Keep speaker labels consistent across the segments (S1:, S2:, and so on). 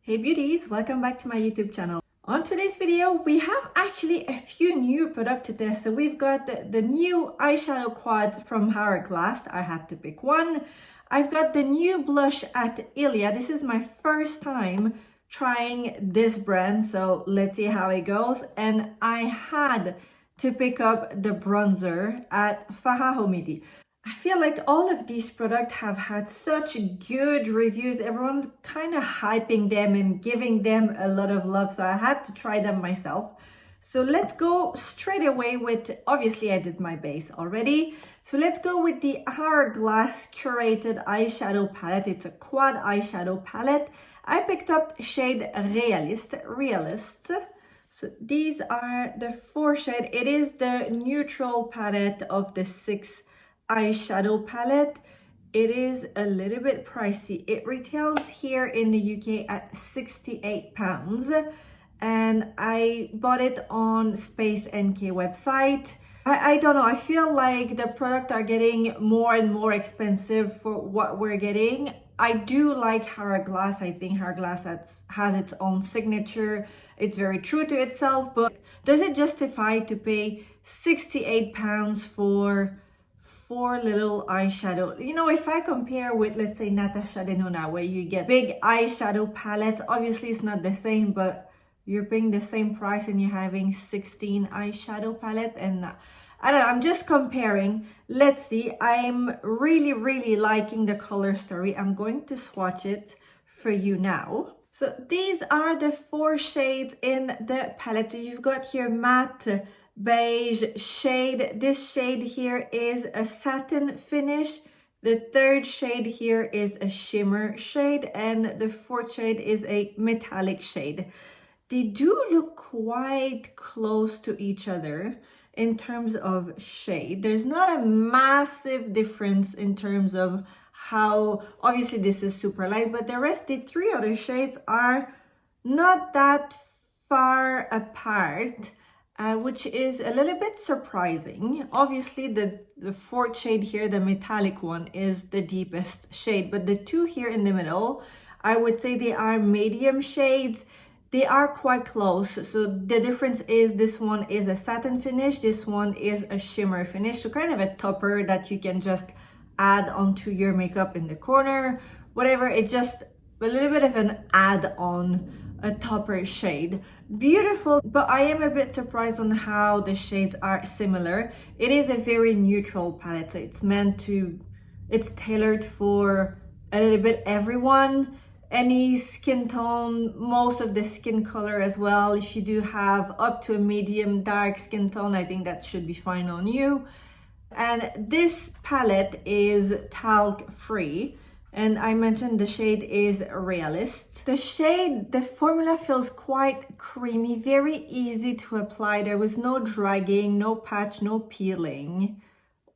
S1: Hey beauties, welcome back to my YouTube channel. On today's video, we have actually a few new products to test. So we've got the new eyeshadow quad from Hourglass. I had to pick one. I've got the new blush at Ilia. This is my first time trying this brand, so let's see how it goes. And I had to pick up the bronzer at Farah Homidi. I feel like all of these products have had such good reviews. Everyone's kind of hyping them and giving them a lot of love. So I had to try them myself. So let's go straight away with, obviously I did my base already. So let's go with the Hourglass curated eyeshadow palette. It's a quad eyeshadow palette. I picked up shade Realist. So these are the 4 shades. It is the neutral palette of the 6 eyeshadow palette. It is a little bit pricey. It retails here in the UK at £68 and I bought it on Space NK website. I don't know, I feel like the products are getting more and more expensive for what we're getting. I do like Hourglass. I think Hourglass has its own signature. It's very true to itself, but does it justify to pay £68 for 4 little eyeshadow? You know, if I compare with, let's say, Natasha Denona, where you get big eyeshadow palettes, obviously it's not the same, but you're paying the same price and you're having 16 eyeshadow palette. And I don't know, I'm just comparing. Let's see. I'm really liking the color story. I'm going to swatch it for you now. So these are the 4 shades in the palette. So you've got here matte beige shade. This shade here is a satin finish. The 3rd shade here is a shimmer shade, and the 4th shade is a metallic shade. They do look quite close to each other in terms of shade. There's not a massive difference in terms of how, obviously this is super light, but the rest, the 3 other shades are not that far apart. Which is a little bit surprising. Obviously the 4th shade here, the metallic one, is the deepest shade, but the 2 here in the middle, I would say they are medium shades. They are quite close. So the difference is this one is a satin finish, this one is a shimmer finish. So kind of a topper that you can just add onto your makeup in the corner, whatever. It's just a little bit of an add-on, a topper shade. Beautiful, but I am a bit surprised on how the shades are similar. It is a very neutral palette, so it's tailored for a little bit everyone, any skin tone, most of the skin color as well. If you do have up to a medium dark skin tone, I think that should be fine on you. And this palette is talc free. And I mentioned the shade is Realist. The formula feels quite creamy, very easy to apply. There was no dragging, no patch, no peeling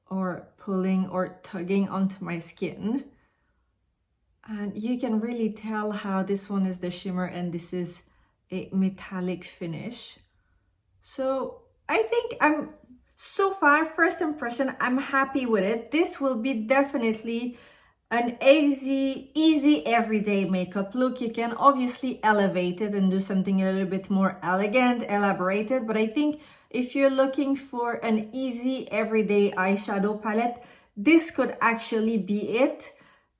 S1: or pulling or tugging onto my skin. And you can really tell how this one is the shimmer and this is a metallic finish. So I think so far, first impression, I'm happy with it. This will be definitely an easy everyday makeup look. You can obviously elevate it and do something a little bit more elegant, elaborated, but I think if you're looking for an easy everyday eyeshadow palette, this could actually be it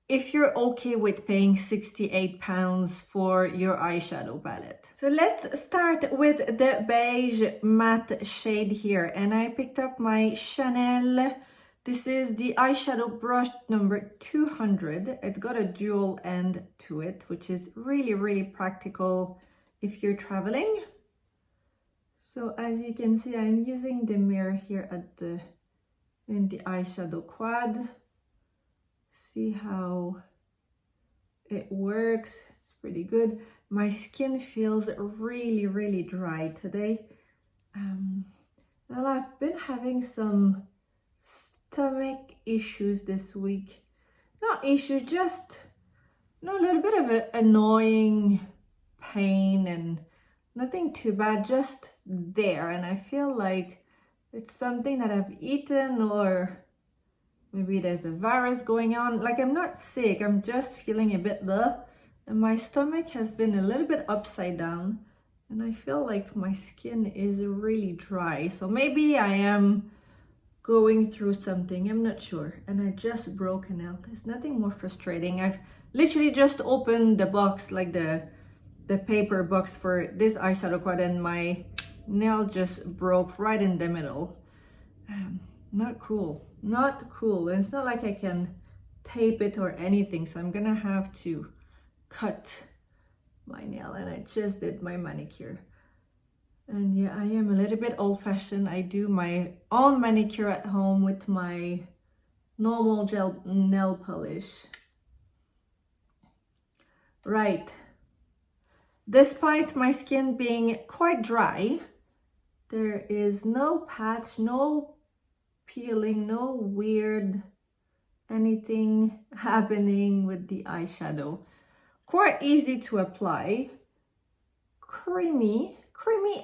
S1: if you're okay with paying £68 for your eyeshadow palette. So let's start with the beige matte shade here, and I picked up my Chanel. This is the eyeshadow brush number 200. It's got a dual end to it, which is really practical if you're traveling. So as you can see, I'm using the mirror here in the eyeshadow quad. See how it works. It's pretty good. My skin feels really dry today. Well, I've been having some stomach issues this week. Not issues, just a little bit of an annoying pain and nothing too bad, just there. And I feel like it's something that I've eaten, or maybe there's a virus going on. Like, I'm not sick, I'm just feeling a bit blah. and my stomach has been a little bit upside down, and I feel like my skin is really dry. So maybe I am going through something, I'm not sure. And I just broke a nail. There's nothing more frustrating. I've literally just opened the box, like the paper box for this eyeshadow quad, and my nail just broke right in the middle. Not cool, not cool. And it's not like I can tape it or anything, so I'm gonna have to cut my nail. And I just did my manicure. And yeah, I am a little bit old-fashioned. I do my own manicure at home with my normal gel nail polish. Right. Despite my skin being quite dry, there is no patch, no peeling, no weird anything happening with the eyeshadow. Quite easy to apply. Creamy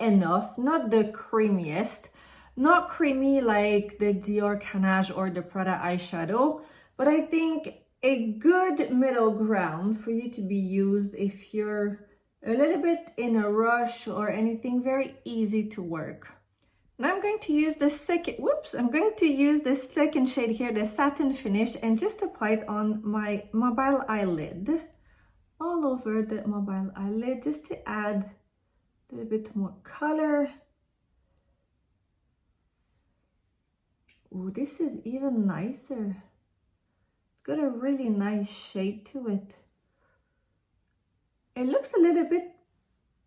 S1: enough, not the creamiest, not creamy like the Dior Canache or the Prada eyeshadow, but I think a good middle ground for you to be used if you're a little bit in a rush or anything. Very easy to work. Now I'm going to use the second shade here, the Satin Finish, and just apply it on my mobile eyelid, all over the mobile eyelid, just to add a little bit more color. Oh, this is even nicer. It's got a really nice shade to it. It looks a little bit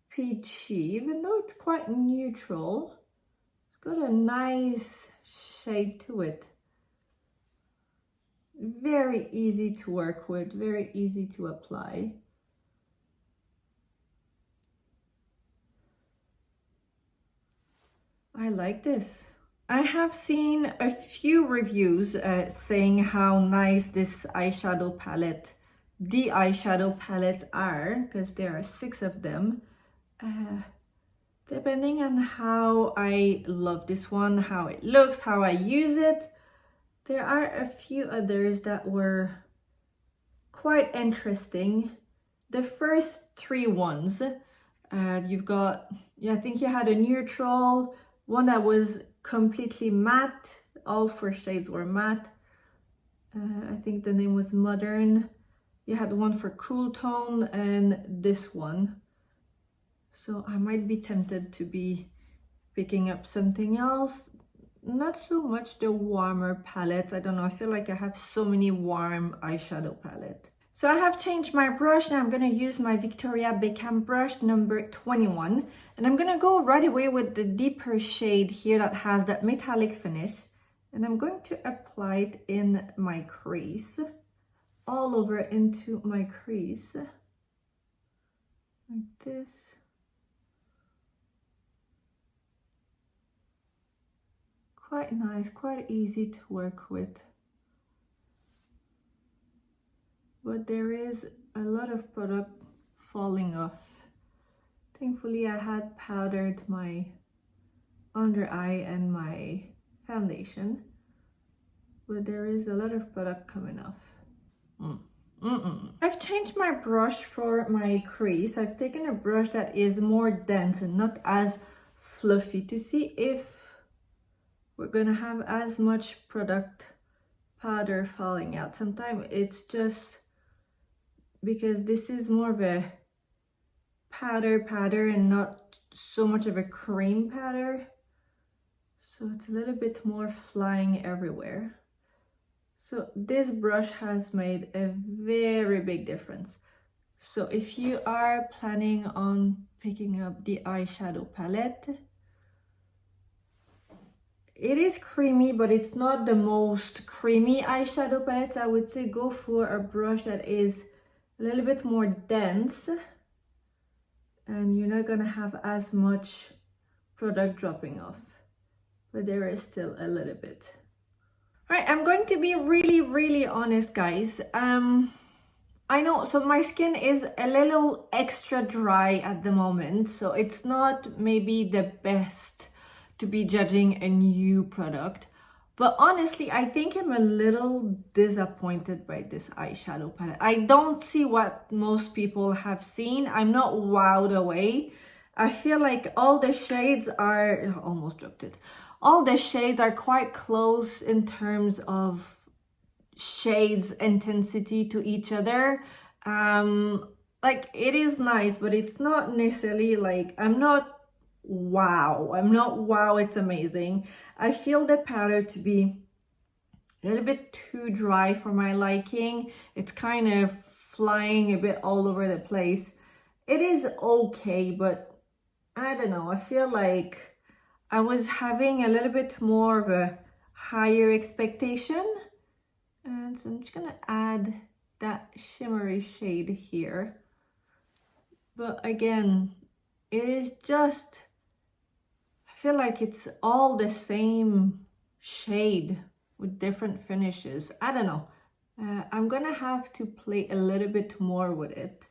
S1: peachy, even though it's quite neutral. It's got a nice shade to it. Very easy to work with, very easy to apply. I like this. I have seen a few reviews saying how nice this eyeshadow palette, the eyeshadow palettes are, because there are 6 of them. Depending on how I love this one, how it looks, how I use it, there are a few others that were quite interesting. The first 3 ones, you've got, I think you had a neutral, one that was completely matte, all 4 shades were matte. I think the name was Modern. You had one for cool tone and this one. So I might be tempted to be picking up something else. Not so much the warmer palette. I don't know, I feel like I have so many warm eyeshadow palette. So I have changed my brush. Now I'm going to use my Victoria Beckham brush number 21. And I'm going to go right away with the deeper shade here that has that metallic finish. And I'm going to apply it in my crease. All over into my crease. Like this. Quite nice, quite easy to work with. But there is a lot of product falling off. Thankfully, I had powdered my under eye and my foundation, but there is a lot of product coming off. I've changed my brush for my crease. I've taken a brush that is more dense and not as fluffy to see if we're gonna have as much product powder falling out. Sometimes it's just because this is more of a powder and not so much of a cream powder, so it's a little bit more flying everywhere. So this brush has made a very big difference. So if you are planning on picking up the eyeshadow palette, it is creamy, but it's not the most creamy eyeshadow palette. I would say go for a brush that is a little bit more dense, and you're not gonna have as much product dropping off, but there is still a little bit. All right, I'm going to be really honest, guys. I know, so my skin is a little extra dry at the moment, so it's not maybe the best to be judging a new product, But honestly, I think I'm a little disappointed by this eyeshadow palette. I don't see what most people have seen. I'm not wowed away. I feel like all the shades are, almost dropped it. All the shades are quite close in terms of shades intensity to each other. Like it is nice, but it's not necessarily like, I'm not wow, it's amazing. I feel the powder to be a little bit too dry for my liking. It's kind of flying a bit all over the place. It is okay, but I don't know, I feel like I was having a little bit more of a higher expectation. And so I'm just gonna add that shimmery shade here. But again, it is just, I feel like it's all the same shade with different finishes. I don't know. I'm gonna have to play a little bit more with it.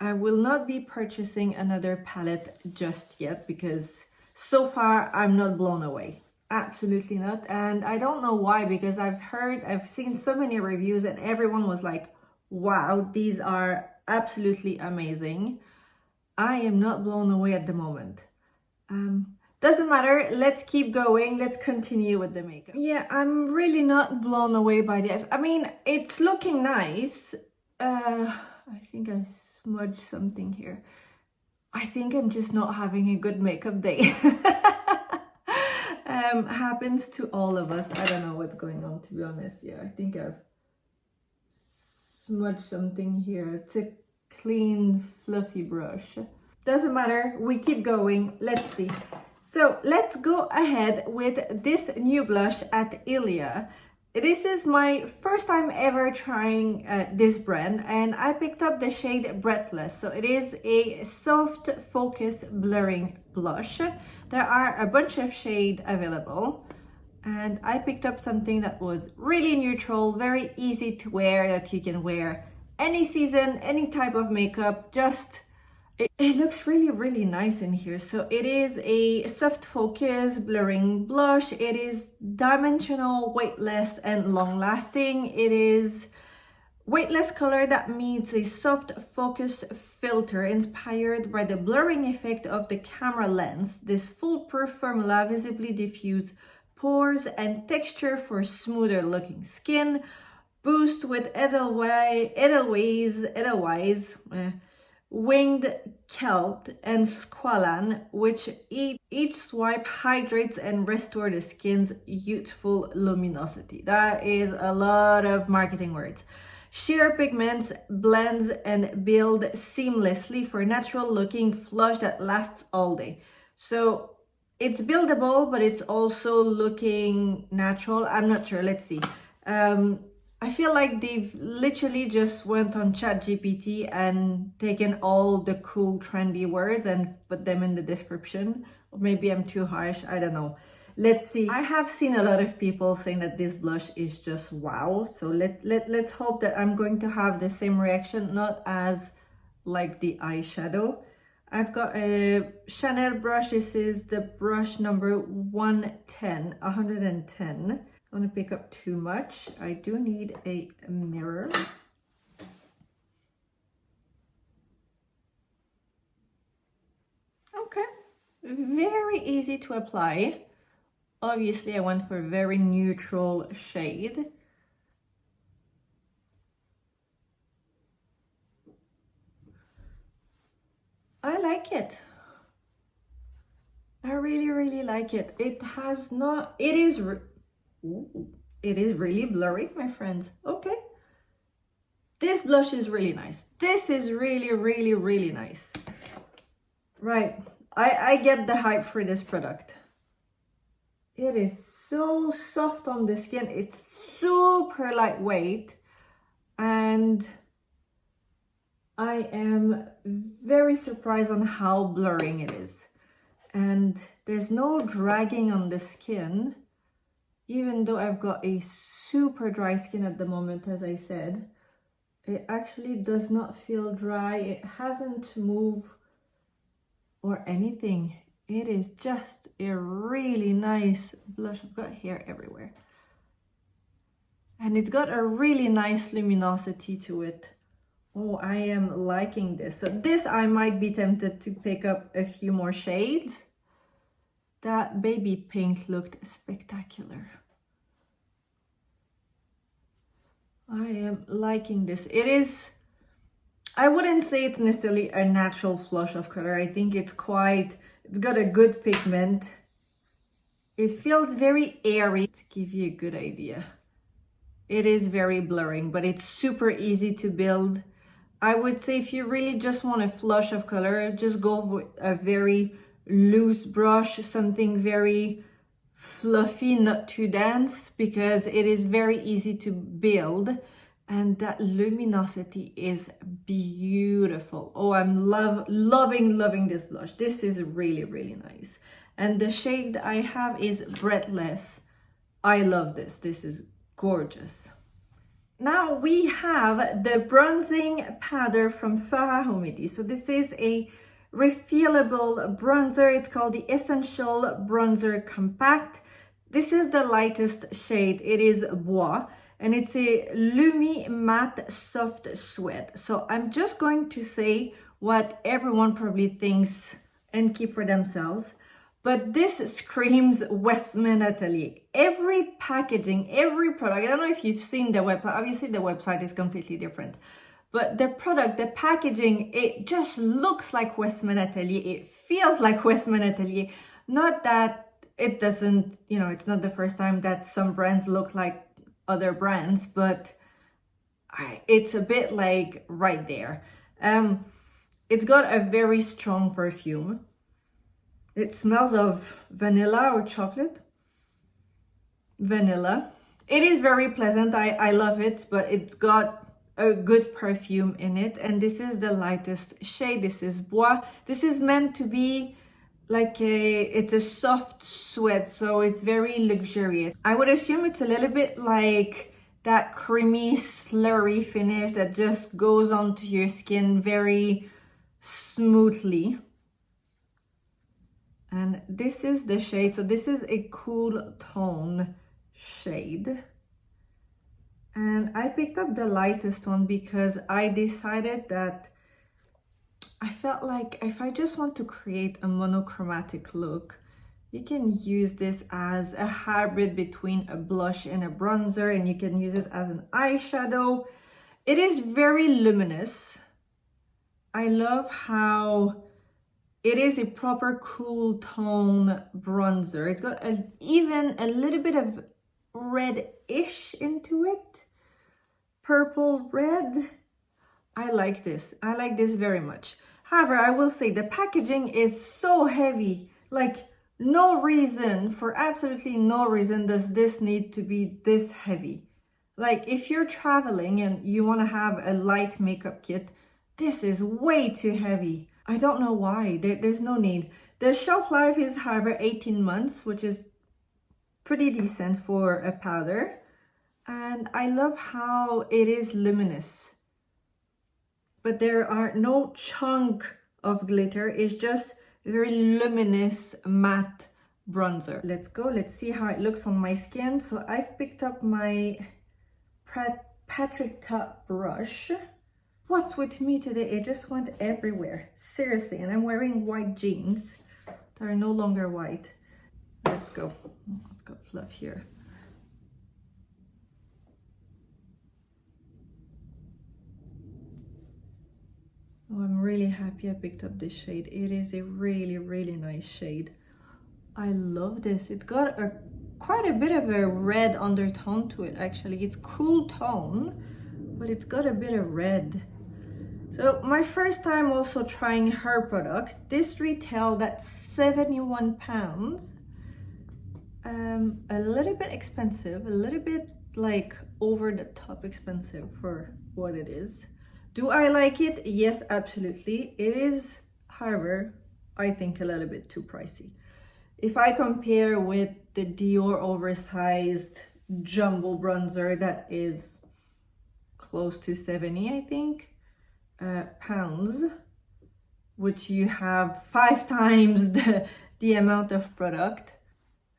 S1: I will not be purchasing another palette just yet because so far I'm not blown away. Absolutely not. And I don't know why, because I've seen so many reviews and everyone was like, wow, these are absolutely amazing. I am not blown away at the moment. Doesn't matter, let's keep going, let's continue with the makeup. Yeah, I'm really not blown away by this. I mean, it's looking nice. I think I smudged something here. I think I'm just not having a good makeup day. Happens to all of us. I don't know what's going on, to be honest. Yeah, I think I've smudged something here. It's a clean, fluffy brush. Doesn't matter, we keep going. Let's see. So let's go ahead with this new blush at Ilia. This is my first time ever trying this brand, and I picked up the shade Breathless. So it is a soft focus blurring blush. There are a bunch of shades available, and I picked up something that was really neutral, very easy to wear, that you can wear any season, any type of makeup. Just it looks really nice in here. So it is a soft focus blurring blush. It is dimensional, weightless, and long lasting. It is weightless color. That means a soft focus filter inspired by the blurring effect of the camera lens. This foolproof formula visibly diffuse pores and texture for smoother looking skin. Boost with Edelweiss, winged kelp and squalane, which each swipe hydrates and restore the skin's youthful luminosity. That is a lot of marketing words. Sheer pigments blends and build seamlessly for natural looking flush that lasts all day. So it's buildable, but it's also looking natural. I'm not sure, let's see. I feel like they've literally just went on ChatGPT and taken all the cool trendy words and put them in the description. Or maybe I'm too harsh, I don't know. Let's see. I have seen a lot of people saying that this blush is just wow. So let's hope that I'm going to have the same reaction, not as like the eyeshadow. I've got a Chanel brush. This is the brush number 110. I don't want to pick up too much. I do need a mirror. Okay, very easy to apply. Obviously, I went for a very neutral shade. I like it. I really like it. It has not, it is really blurry, my friends. Okay. This blush is really nice. This is really nice. Right. I get the hype for this product. It is so soft on the skin. It's super lightweight. And I am very surprised on how blurring it is. And there's no dragging on the skin. Even though I've got a super dry skin at the moment, as I said, it actually does not feel dry. It hasn't moved or anything. It is just a really nice blush. I've got hair everywhere. And it's got a really nice luminosity to it. Oh, I am liking this. So this I might be tempted to pick up a few more shades. That baby pink looked spectacular. I am liking this. It is, I wouldn't say it's necessarily a natural flush of color. I think it's got a good pigment. It feels very airy. To give you a good idea, it is very blurring, but it's super easy to build. I would say if you really just want a flush of color, just go with a very loose brush, something very fluffy, not too dense, because it is very easy to build. And that luminosity is beautiful. Oh, I'm loving this blush. This is really, really nice. And the shade I have is Breathless. I love this. This is gorgeous. Now we have the bronzing powder from Fara Homidi. So this is a refillable bronzer. It's called the Essential Bronzer Compact. This is the lightest shade. It is Bois, and it's a Lumi Matte Soft Sweat. So I'm just going to say what everyone probably thinks and keep for themselves. But this screams Westman Atelier. Every packaging, every product, I don't know if you've seen the website. Obviously the website is completely different. But the product, the packaging, it just looks like Westman Atelier. It feels like Westman Atelier. Not that it doesn't, you know, it's not the first time that some brands look like other brands, but it's a bit like right there. It's got a very strong perfume. It smells of vanilla or chocolate. Vanilla. It is very pleasant. I love it, but it's got a good perfume in it. And this is the lightest shade. This is Bois. This is meant to be like it's a soft sweat, so it's very luxurious. I would assume it's a little bit like that creamy, slurry finish that just goes onto your skin very smoothly. And this is the shade. So this is a cool tone shade. And I picked up the lightest one because I decided that I felt like if I just want to create a monochromatic look, you can use this as a hybrid between a blush and a bronzer, and you can use it as an eyeshadow. It is very luminous. I love how it is a proper cool tone bronzer. It's got even a little bit of red-ish into it. Purple red. I like this. I like this very much. However, I will say the packaging is so heavy. Like, no reason, for absolutely no reason does this need to be this heavy. Like, if you're traveling and you want to have a light makeup kit, this is way too heavy. I don't know why. There's no need. The shelf life is, however, 18 months, which is pretty decent for a powder. And I love how it is luminous. But there are no chunk of glitter. It's just very luminous matte bronzer. Let's go. Let's see how it looks on my skin. So I've picked up my Patrick Top brush. What's with me today? It just went everywhere. Seriously. And I'm wearing white jeans that are no longer white. Let's go. Oh, it's got fluff here. Oh, I'm really happy I picked up this shade. It is a really, really nice shade. I love this. It's got quite a bit of a red undertone to it, actually. It's cool tone, but it's got a bit of red. So my first time also trying her products. This retailed at £71. A little bit expensive, a little bit like over the top expensive for what it is. Do I like it? Yes, absolutely. It is, however, I think a little bit too pricey. If I compare with the Dior oversized jumbo bronzer that is close to 70, I think, pounds, which you have 5 times the amount of product.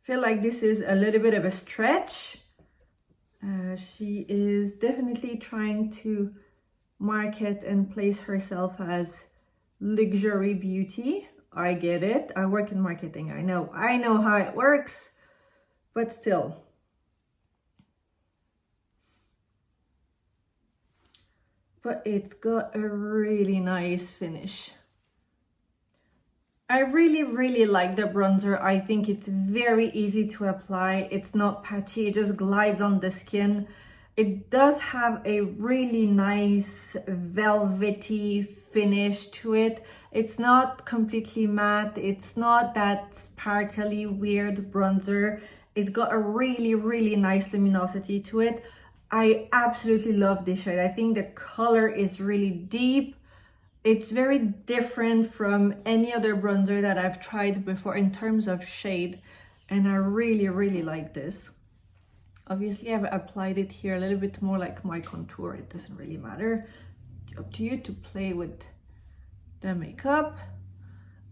S1: I feel like this is a little bit of a stretch. She is definitely trying to market and place herself as luxury beauty. I get it. I work in marketing. I know how it works, but still. But it's got a really nice finish. I really like the bronzer. I think it's very easy to apply. It's not patchy, it just glides on the skin. It does have a really nice velvety finish to it. It's not completely matte. It's not that sparkly weird bronzer. It's got a really nice luminosity to it. I absolutely love this shade. I think the color is really deep. It's very different from any other bronzer that I've tried before in terms of shade, and I really like this. Obviously, I've applied it here a little bit more like my contour. It doesn't really matter. Up to you to play with the makeup.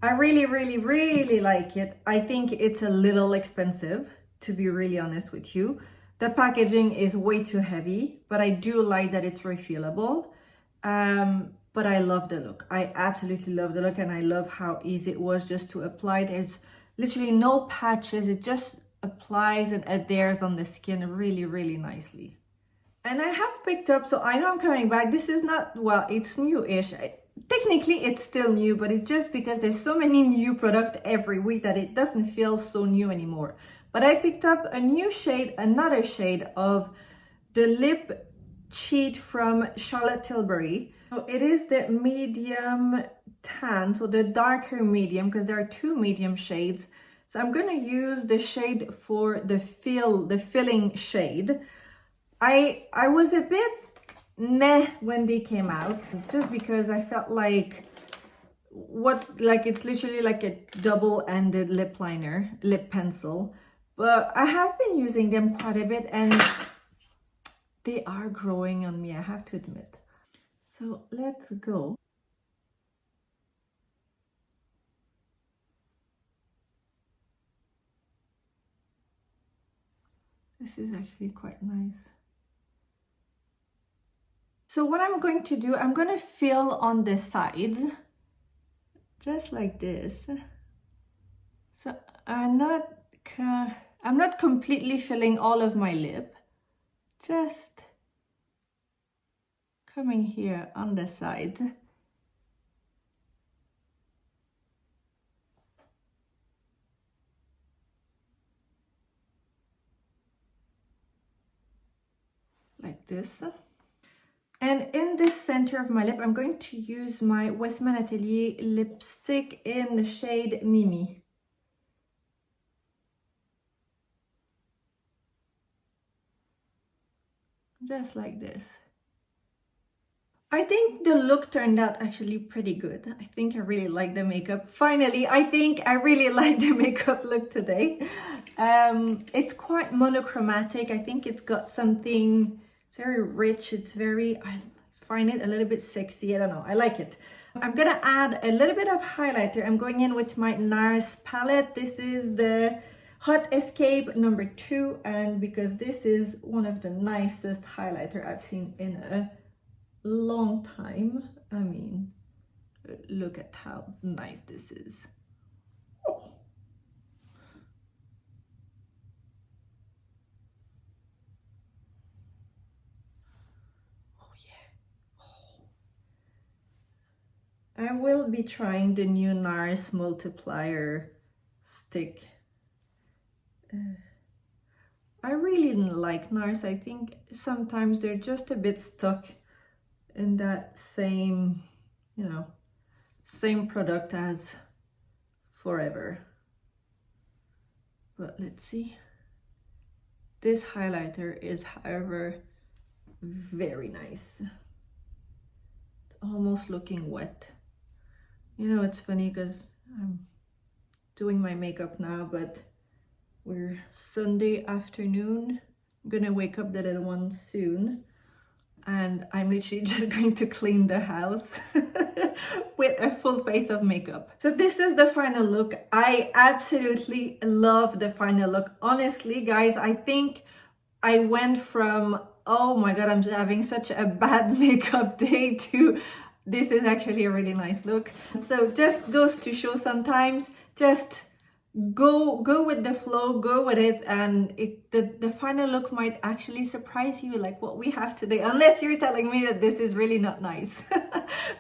S1: I really like it. I think it's a little expensive, to be really honest with you. The packaging is way too heavy, but I do like that it's refillable. But I love the look. I absolutely love the look, and I love how easy it was just to apply. There's literally no patches. It just applies and adheres on the skin really nicely. And I have picked up, so I know I'm coming back. This is not, well, it's new-ish. Technically, it's still new, but it's just because there's so many new products every week that it doesn't feel so new anymore. But I picked up a new shade, another shade of the lip cheat from Charlotte Tilbury. So it is the medium tan, so the darker medium, because there are 2 medium shades. So I'm going to use the shade for the filling shade. I was a bit meh when they came out, just because I felt like it's literally like a double-ended lip liner, lip pencil. But I have been using them quite a bit, and they are growing on me, I have to admit. So let's go. This is actually quite nice. So what I'm going to do, I'm going to fill on the sides, just like this. So I'm not completely filling all of my lip, just coming here on the sides. Like this. And in this center of my lip, I'm going to use my Westman Atelier lipstick in the shade Mimi. Just like this. I think the look turned out actually pretty good. I think I really like the makeup. Finally, I think I really like the makeup look today. It's quite monochromatic. I think it's got something, it's very rich. It's very, I find it a little bit sexy. I don't know, I like it. I'm gonna add a little bit of highlighter. I'm going in with my NARS palette. This is the Hot Escape number 2, and because this is one of the nicest highlighter I've seen in a long time. I mean, look at how nice this is. Oh. Oh yeah. Oh. I will be trying the new NARS multiplier stick. I really like NARS. I think sometimes they're just a bit stuck in that same, you know, same product as Forever. But let's see. This highlighter is, however, very nice. It's almost looking wet. You know, it's funny because I'm doing my makeup now, but we're Sunday afternoon. I'm gonna wake up the little one soon. and I'm literally just going to clean the house with a full face of makeup. So this is the final look. I absolutely love the final look. Honestly, guys, I think I went from, oh my god, I'm having such a bad makeup day, to this is actually a really nice look. So just goes to show, sometimes just go with the flow, go with it, and the final look might actually surprise you, like what we have today, unless you're telling me that this is really not nice.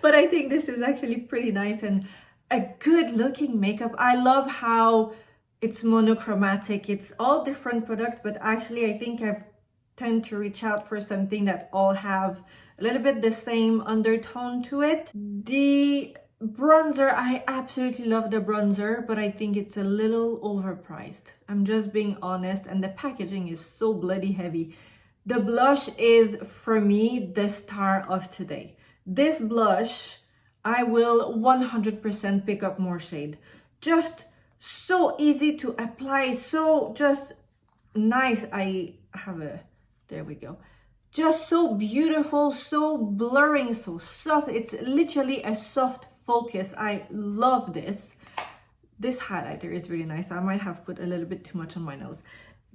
S1: But I think this is actually pretty nice and a good looking makeup. I love how it's monochromatic. It's all different product, but actually I think I've tend to reach out for something that all have a little bit the same undertone to it. The bronzer, I absolutely love the bronzer, but I think it's a little overpriced. I'm just being honest, and the packaging is so bloody heavy. The blush is, for me, the star of today. This blush, I will 100% pick up more shade. Just so easy to apply, so just nice. I have a, there we go. Just so beautiful, so blurring, so soft. It's literally a soft focus. I love this. This highlighter is really nice. I might have put a little bit too much on my nose.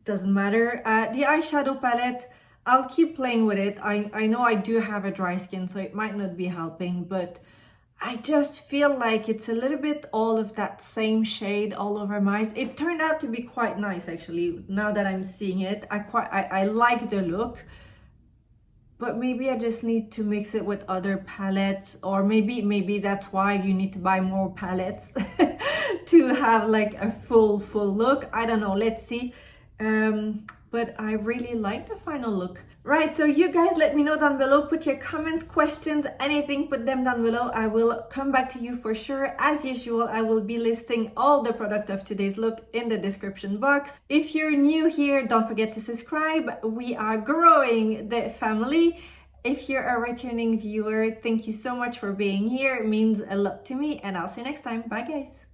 S1: Doesn't matter. The eyeshadow palette, I'll keep playing with it. I know I do have a dry skin, so it might not be helping, but I just feel like it's a little bit all of that same shade all over my eyes. It turned out to be quite nice, actually, now that I'm seeing it. I like the look, but maybe I just need to mix it with other palettes, or maybe that's why you need to buy more palettes to have like a full look. I don't know, let's see. But I really like the final look. Right, so you guys let me know down below. Put your comments, questions, anything, put them down below. I will come back to you for sure. As usual, I will be listing all the product of today's look in the description box. If you're new here, don't forget to subscribe. We are growing the family. If you're a returning viewer, thank you so much for being here. It means a lot to me, and I'll see you next time. Bye, guys.